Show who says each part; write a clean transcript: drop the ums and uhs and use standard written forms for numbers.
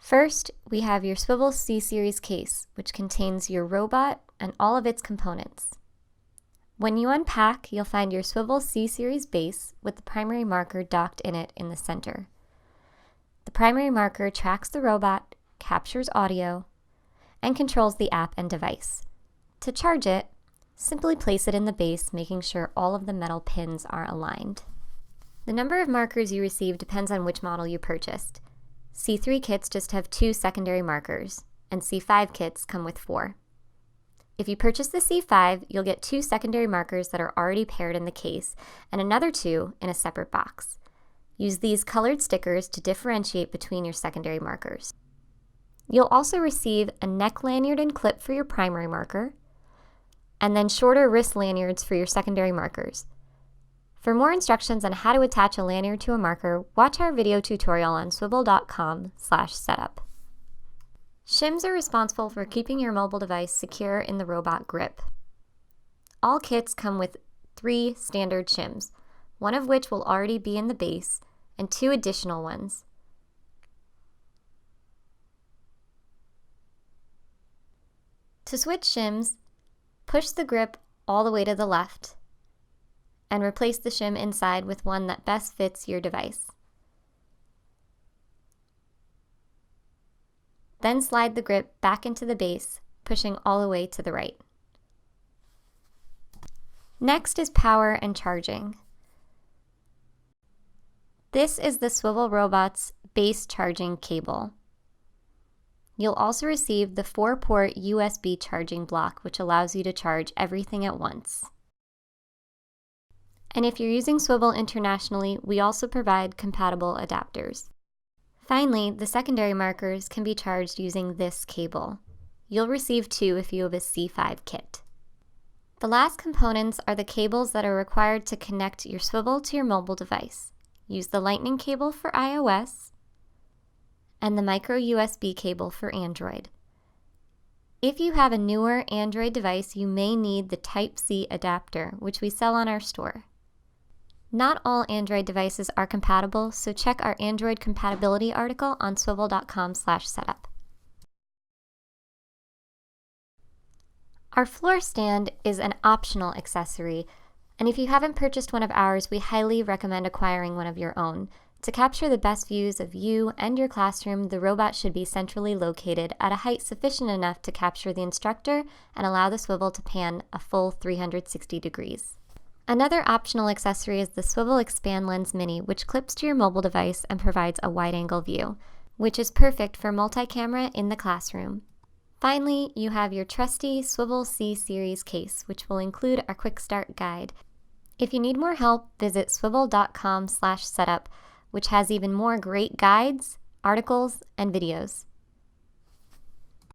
Speaker 1: First, we have your Swivl C-Series case, which contains your robot and all of its components. When you unpack, you'll find your Swivl C-Series base with the primary marker docked in it in the center. The primary marker tracks the robot, captures audio, and controls the app and device. To charge it, simply place it in the base, making sure all of the metal pins are aligned. The number of markers you receive depends on which model you purchased. C3 kits just have 2 secondary markers, and C5 kits come with 4. If you purchase the C5, you'll get 2 secondary markers that are already paired in the case, and another 2 in a separate box. Use these colored stickers to differentiate between your secondary markers. You'll also receive a neck lanyard and clip for your primary marker, and then shorter wrist lanyards for your secondary markers. For more instructions on how to attach a lanyard to a marker, watch our video tutorial on swivl.com/setup. Shims are responsible for keeping your mobile device secure in the robot grip. All kits come with 3 standard shims, one of which will already be in the base, and 2 additional ones. To switch shims, push the grip all the way to the left and replace the shim inside with one that best fits your device. Then slide the grip back into the base, pushing all the way to the right. Next is power and charging. This is the Swivl robot's base charging cable. You'll also receive the 4-port USB charging block, which allows you to charge everything at once. And if you're using Swivl internationally, we also provide compatible adapters. Finally, the secondary markers can be charged using this cable. You'll receive 2 if you have a C5 kit. The last components are the cables that are required to connect your Swivl to your mobile device. Use the Lightning cable for iOS and the micro USB cable for Android. If you have a newer Android device, you may need the Type-C adapter, which we sell on our store. Not all Android devices are compatible, so check our Android compatibility article on swivl.com/setup. Our floor stand is an optional accessory, and if you haven't purchased one of ours, we highly recommend acquiring one of your own. To capture the best views of you and your classroom, the robot should be centrally located at a height sufficient enough to capture the instructor and allow the Swivl to pan a full 360 degrees. Another optional accessory is the Swivl Expand Lens Mini, which clips to your mobile device and provides a wide-angle view, which is perfect for multi-camera in the classroom. Finally, you have your trusty Swivl C-Series case, which will include our quick start guide. If you need more help, visit swivl.com/setup, which has even more great guides, articles, and videos.